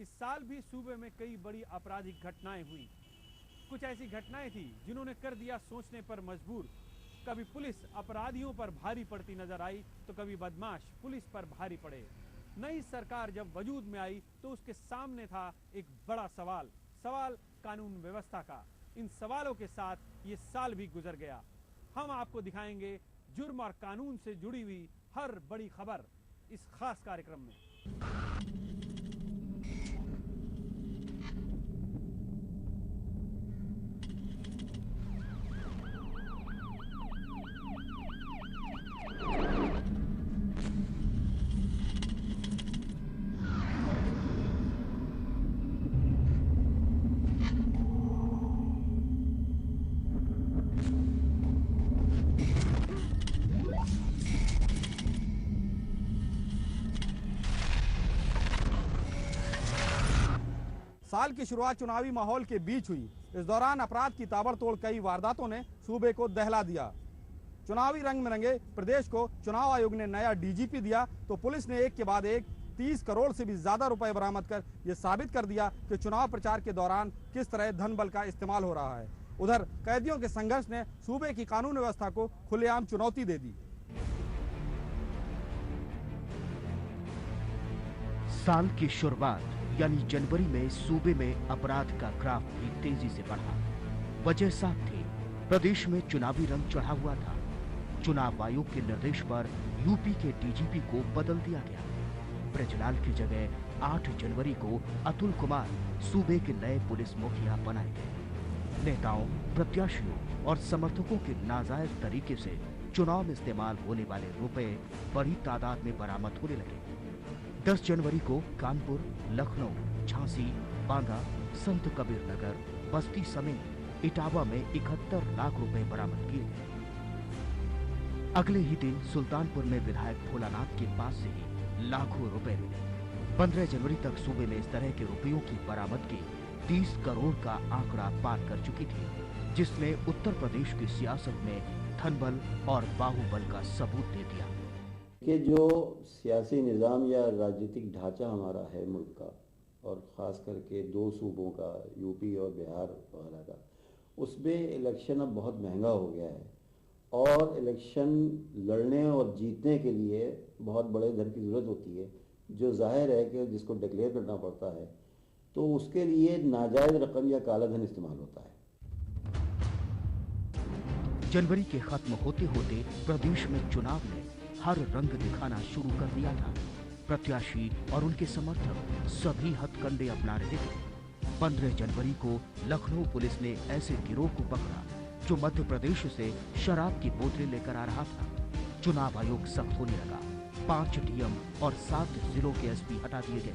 इस साल भी सूबे में कई बड़ी आपराधिक घटनाएं हुई। कुछ ऐसी घटनाएं थी जिन्होंने कर दिया सोचने पर मजबूर। कभी पुलिस अपराधियों पर भारी पड़ती नजर आई तो कभी बदमाश पुलिस पर भारी पड़े। नई सरकार जब वजूद में आई तो उसके सामने था एक बड़ा सवाल कानून व्यवस्था का। इन सवालों के साथ ये साल भी गुजर गया। हम आपको दिखाएंगे जुर्म और कानून से जुड़ी हुई हर बड़ी खबर इस खास कार्यक्रम में। साल की शुरुआत चुनावी माहौल के बीच हुई। इस दौरान अपराध की ताबड़तोड़ कई वारदातों ने सूबे को दहला दिया। चुनावी रंग में रंगे प्रदेश को चुनाव आयोग ने नया डीजीपी दिया तो पुलिस ने एक के बाद एक 30 करोड़ से भी ज्यादा रुपए बरामद कर यह साबित कर दिया कि चुनाव प्रचार के दौरान किस तरह धन बल का इस्तेमाल हो रहा है। उधर कैदियों के संघर्ष ने सूबे की कानून व्यवस्था को खुलेआम चुनौती दे दी। साल की शुरुआत यानी जनवरी में सूबे में अपराध का ग्राफ भी तेजी से बढ़ा। वजह साफ थी, प्रदेश में चुनावी रंग चढ़ा हुआ था। चुनाव आयोग के निर्देश पर यूपी के डीजीपी को बदल दिया गया। ब्रजलाल की जगह 8 जनवरी को अतुल कुमार सूबे के नए पुलिस मुखिया बनाए गए। नेताओं, प्रत्याशियों और समर्थकों के नाजायज तरीके से चुनाव में इस्तेमाल होने वाले रुपए बड़ी तादाद में बरामद होने लगे। 10 जनवरी को कानपुर, लखनऊ, झांसी, बांदा, संत कबीर नगर, बस्ती समेत इटावा में 71 लाख रुपए बरामद किए गए। अगले ही दिन सुल्तानपुर में विधायक भोलानाथ के पास से ही लाखों रुपए मिले। 15 जनवरी तक सूबे में इस तरह के रुपयों की बरामदगी 30 करोड़ का आंकड़ा पार कर चुकी थी, जिसने उत्तर प्रदेश की सियासत में धनबल और बाहुबल का सबूत दे दिया कि जो सियासी निज़ाम या राजनीतिक ढांचा हमारा है मुल्क का, और ख़ास करके 2 सूबों का, यूपी और बिहार वगैरह का, उसमें इलेक्शन अब बहुत महंगा हो गया है और इलेक्शन लड़ने और जीतने के लिए बहुत बड़े धन की ज़रूरत होती है, जो जाहिर है कि जिसको डिक्लेयर करना पड़ता है, तो उसके लिए नाजायज़ रकम या काला धन इस्तेमाल होता है। जनवरी के खत्म होते होते प्रदेश में चुनाव ने हर रंग दिखाना शुरू कर दिया था। प्रत्याशी और उनके समर्थक सभी हथकंडे अपना रहे थे। 15 जनवरी को लखनऊ पुलिस ने ऐसे गिरोह को पकड़ा जो मध्य प्रदेश से शराब की बोतलें लेकर आ रहा था। चुनाव आयोग सख्त होने लगा। 5 डीएम और 7 जिलों के एसपी हटा दिए गए।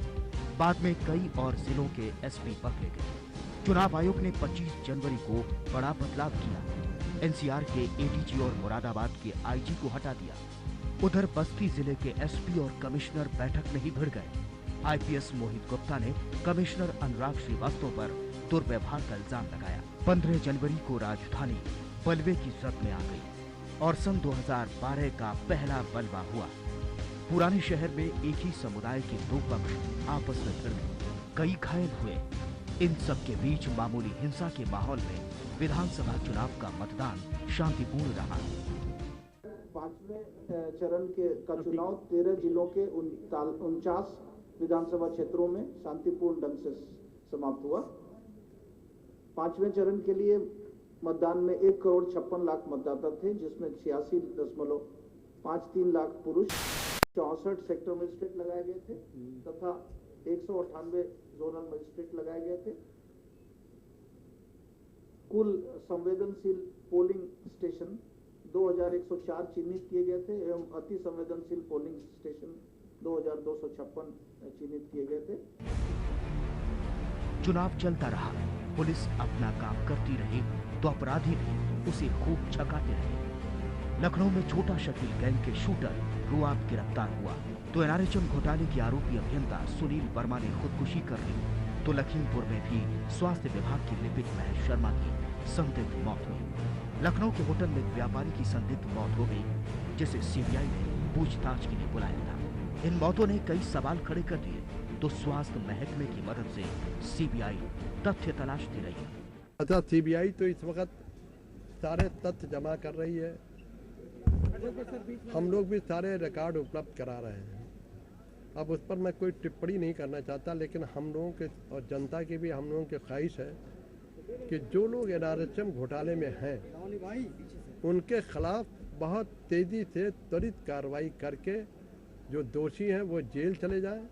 बाद में कई और जिलों के एसपी बदले गए। चुनाव आयोग ने 25 जनवरी को बड़ा बदलाव किया। एनसीआर के एडीजी और मुरादाबाद के आईजी को हटा दिया। उधर बस्ती जिले के एसपी और कमिश्नर बैठक में ही भिड़ गए। आईपीएस मोहित गुप्ता ने कमिश्नर अनुराग श्रीवास्तव पर दुर्व्यवहार का इल्जाम लगाया। 15 जनवरी को राजधानी बलवे की जद में आ गई और सन 2012 का पहला बलवा हुआ। पुराने शहर में एक ही समुदाय के 2 पक्ष आपस में भिड़ गए, कई घायल हुए। इन सब के बीच मामूली हिंसा के माहौल में विधानसभा चुनाव का मतदान शांतिपूर्ण रहा। 5वें चरण का चुनाव 13 जिलों के 49 विधानसभा क्षेत्रों में शांतिपूर्ण ढंग से समाप्त हुआ। 5वें चरण के लिए मतदान में 1 करोड़ 56 लाख मतदाता थे, जिसमें 86.53 लाख पुरुष, 64 सेक्टर मजिस्ट्रेट लगाए गए थे तथा 198 जोनल मजिस्ट्रेट लगाए गए थे। कुल संवेदनशील पोलिंग स्टेशन 2104 चिन्हित किए गए थे एवं अति संवेदनशील पोलिंग स्टेशन 2256 चिन्हित किए गए थे। चुनाव चलता रहा, पुलिस अपना काम करती रही तो अपराधी भी उसे खूब छकाते रहे। लखनऊ में छोटा शकील गैंग के शूटर रुआब गिरफ्तार हुआ तो एनआरएचएम घोटाले के आरोपी अभियंता सुनील वर्मा ने खुदकुशी कर ली, तो लखीमपुर में भी स्वास्थ्य विभाग की लिपिक महेश शर्मा की संदिग्ध मौत हुई। लखनऊ के होटल में एक व्यापारी की संदिग्ध मौत हो गई, जिसे सीबीआई ने पूछताछ के लिए बुलाया था। इन मौतों ने कई सवाल खड़े कर दिए। तो स्वास्थ्य महकमे की मदद से सीबीआई तथ्य तलाशती रही। अच्छा, सीबीआई तो इस वक्त सारे तथ्य जमा कर रही है, हम लोग भी सारे रिकॉर्ड उपलब्ध करा रहे हैं। अब उस पर मैं कोई टिप्पणी नहीं करना चाहता, लेकिन हम लोगों के और जनता की भी हम लोगों की ख्वाहिश है कि जो लोग NRSM घोटाले में हैं उनके खिलाफ बहुत तेज़ी से त्वरित कार्रवाई करके जो दोषी हैं वो जेल चले जाएं,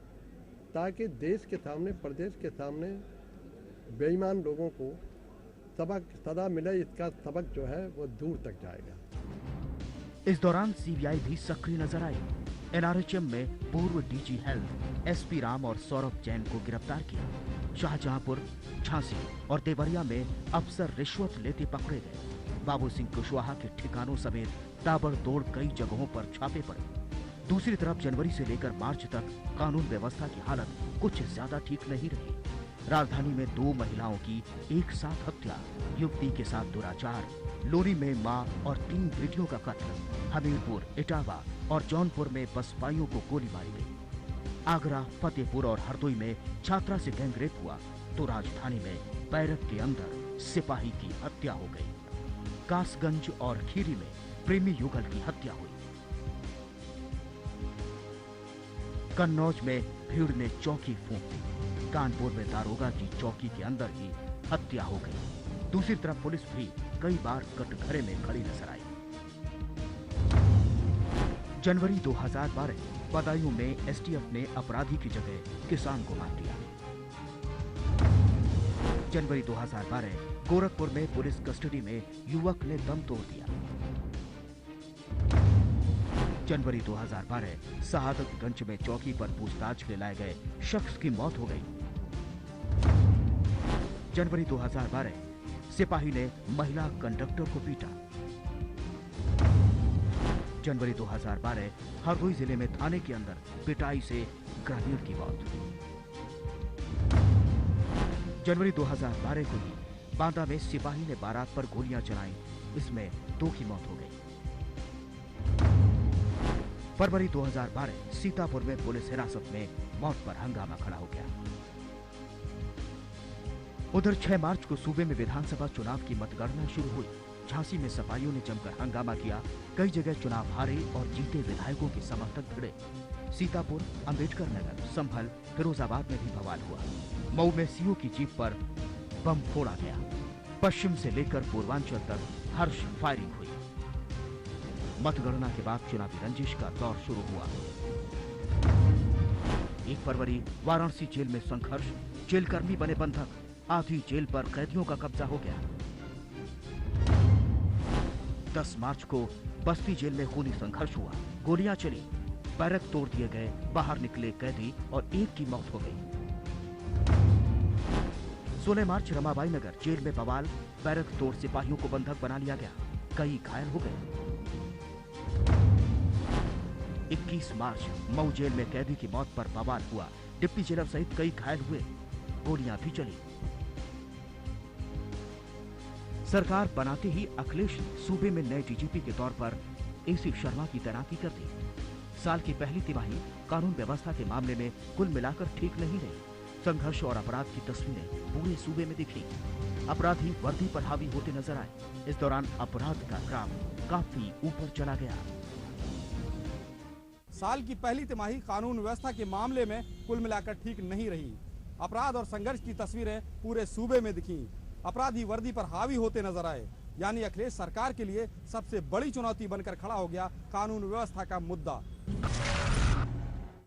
ताकि देश के सामने, प्रदेश के सामने बेईमान लोगों को सदा मिले। इसका सबक जो है वो दूर तक जाएगा। इस दौरान सीबीआई भी सक्रिय नजर आई। NRSM में पूर्व डीजी हेल्थ SP राम और सौरभ जैन को गिरफ्तार किया। शाहजहांपुर, झांसी और देवरिया में अफसर रिश्वत लेते पकड़े गए। बाबू सिंह कुशवाहा के ठिकानों समेत ताबड़तोड़ कई जगहों पर छापे पड़े। दूसरी तरफ जनवरी से लेकर मार्च तक कानून व्यवस्था की हालत कुछ ज्यादा ठीक नहीं रही। राजधानी में 2 महिलाओं की एक साथ हत्या, युवती के साथ दुराचार, लोरी में मां और 3 बेटियों का कत्ल, हमीरपुर, इटावा और जौनपुर में बसपाइयों को गोली मारी गई। आगरा, फतेहपुर और हरदोई में छात्रा से गैंगरेप हुआ तो राजधानी में बैरक के अंदर सिपाही की हत्या हो गई। कासगंज और खीरी में प्रेमी युगल की हत्या हुई। कन्नौज में भीड़ ने चौकी फूंक दी। कानपुर में दारोगा की चौकी के अंदर ही हत्या हो गई। दूसरी तरफ पुलिस भी कई बार कटघरे में खड़ी नजर आई। जनवरी 2012 बदायूं में STF ने अपराधी की जगह किसान को मार दिया। जनवरी 2012 गोरखपुर में पुलिस कस्टडी में युवक ने दम तोड़ दिया। जनवरी 2012 शहादतगंज में चौकी पर पूछताछ के लाए गए शख्स की मौत हो गई। जनवरी 2012 सिपाही ने महिला कंडक्टर को पीटा। जनवरी 2012 हरदोई जिले में थाने के अंदर पिटाई से ग्रामीण की मौत। जनवरी 2012 को ही बांदा में सिपाही ने बारात पर गोलियां चलाई, इसमें 2 की मौत हो गई। फरवरी 2012 सीतापुर में पुलिस हिरासत में मौत पर हंगामा खड़ा हो गया। उधर 6 मार्च को सूबे में विधानसभा चुनाव की मतगणना शुरू हुई। झांसी में सपाइयों ने जमकर हंगामा किया। कई जगह चुनाव हारे और जीते विधायकों के समर्थक भिड़े। सीतापुर, अंबेडकर नगर, संभल, फिरोजाबाद में भी बवाल हुआ। मऊ में सीओ की जीप पर बम फोड़ा गया। पश्चिम से लेकर पूर्वांचल तक हर्ष फायरिंग हुई। मतगणना के बाद चुनावी रंजिश का दौर शुरू हुआ। 1 फरवरी वाराणसी जेल में संघर्ष, जेलकर्मी बने बंधक, आधी जेल पर कैदियों का कब्जा हो गया। 10 मार्च को बस्ती जेल में खूनी संघर्ष हुआ, गोलियां चली, बैरक तोड़ दिए गए, बाहर निकले कैदी और 1 की मौत हो गई। 16 मार्च रमाबाई नगर जेल में बवाल, बैरक तोड़ सिपाहियों को बंधक बना लिया गया, कई घायल हो गए। 21 मार्च मऊ जेल में कैदी की मौत पर बवाल हुआ, डिप्टी जेलर सहित कई घायल हुए, गोलियां भी चली। सरकार बनाते ही अखिलेश ने सूबे में नए डीजीपी के तौर पर AC शर्मा की तैनाती कर दी। साल की पहली तिमाही कानून व्यवस्था के मामले में कुल मिलाकर ठीक नहीं रही। संघर्ष और अपराध की तस्वीरें पूरे सूबे में दिखी। अपराधी वर्दी पर हावी होते नजर आए। इस दौरान अपराध का ग्राफ काफी ऊपर चला गया। साल की पहली तिमाही कानून व्यवस्था के मामले में कुल मिलाकर ठीक नहीं रही। अपराध और संघर्ष की तस्वीरें पूरे सूबे में दिखी। अपराधी वर्दी पर हावी होते नजर आए। यानी अखिलेश सरकार के लिए सबसे बड़ी चुनौती बनकर खड़ा हो गया कानून व्यवस्था का मुद्दा।